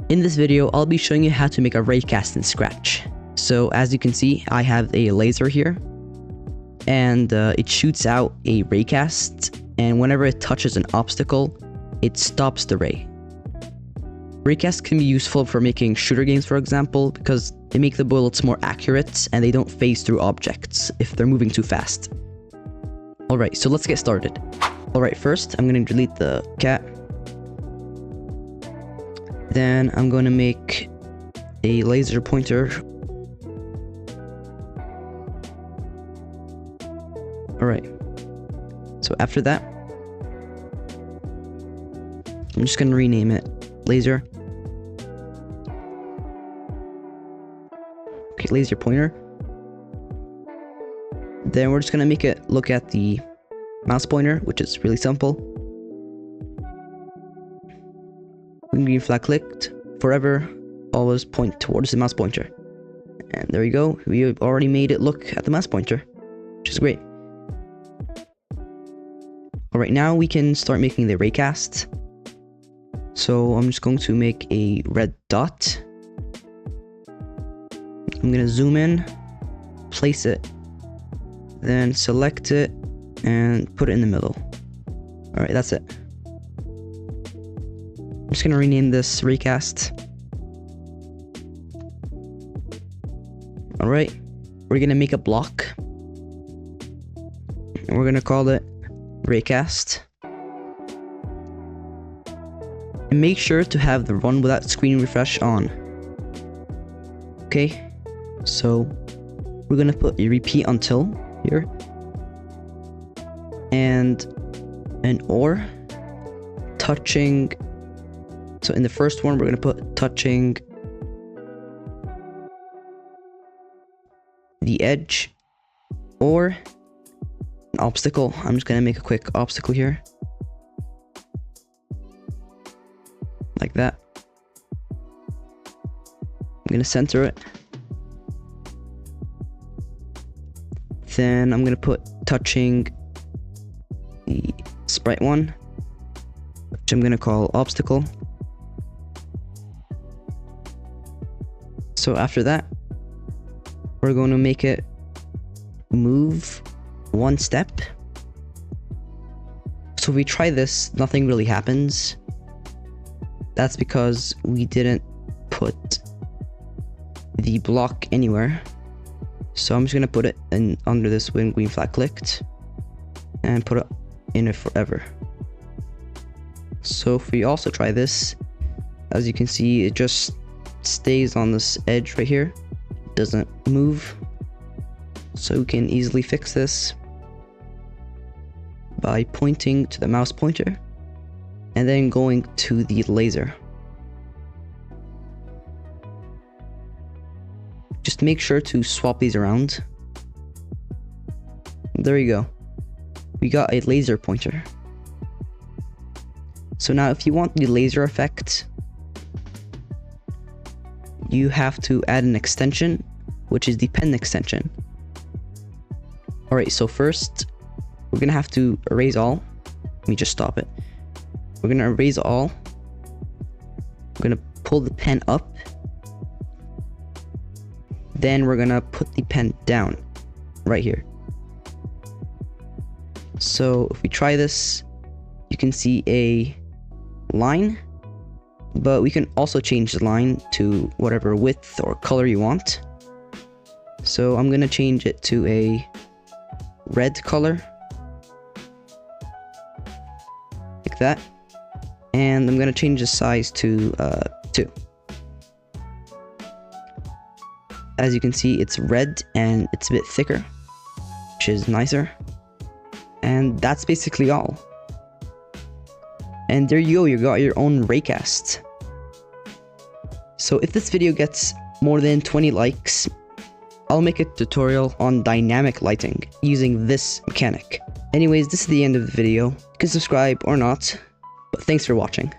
In this video, I'll be showing you how to make a raycast in Scratch. So as you can see, I have a laser here, and it shoots out a raycast, and whenever it touches an obstacle, it stops the ray. Raycasts can be useful for making shooter games, for example, because they make the bullets more accurate and they don't phase through objects if they're moving too fast. Alright, so let's get started. Alright, first I'm going to delete the cat. Then I'm going to make a laser pointer. Alright, so after that, I'm just going to rename it laser. Okay, laser pointer. Then we're just going to make it look at the mouse pointer, which is really simple. When green flag clicked, forever, always point towards the mouse pointer. And there you go, we already made it look at the mouse pointer, which is great. Alright, now we can start making the raycast. So I'm just going to make a red dot. I'm going to zoom in, place it, then select it, and put it in the middle. Alright, that's it. I'm just going to rename this raycast. Alright, we're going to make a block, and we're going to call it raycast. And make sure to have the run without screen refresh on. Okay, so we're gonna put a repeat until here, and an or touching. So in the first one, we're gonna put touching the edge or an obstacle. I'm just gonna make a quick obstacle here. Like that. I'm gonna center it. Then I'm gonna put touching the sprite one, which I'm gonna call obstacle. So after that, we're going to make it move one step. So if we try this, nothing really happens. That's because we didn't put the block anywhere. So I'm just gonna put it in under this when green flag clicked and put it in it forever. So if we also try this, as you can see, it just stays on this edge right here, doesn't move. So we can easily fix this by pointing to the mouse pointer and then going to the laser. Just make sure to swap these around. There you go. We got a laser pointer. So now if you want the laser effect, you have to add an extension, which is the pen extension. Alright, so first, we're gonna have to erase all. Let me just stop it. We're gonna erase all. We're gonna pull the pen up. Then we're gonna put the pen down right here. So if we try this, you can see a line, but we can also change the line to whatever width or color you want. So I'm gonna change it to a red color, like that. And I'm gonna change the size to 2. As you can see, it's red and it's a bit thicker, which is nicer. And that's basically all. And there you go, you got your own raycast. So if this video gets more than 20 likes, I'll make a tutorial on dynamic lighting using this mechanic. Anyways, this is the end of the video. You can subscribe or not, but thanks for watching.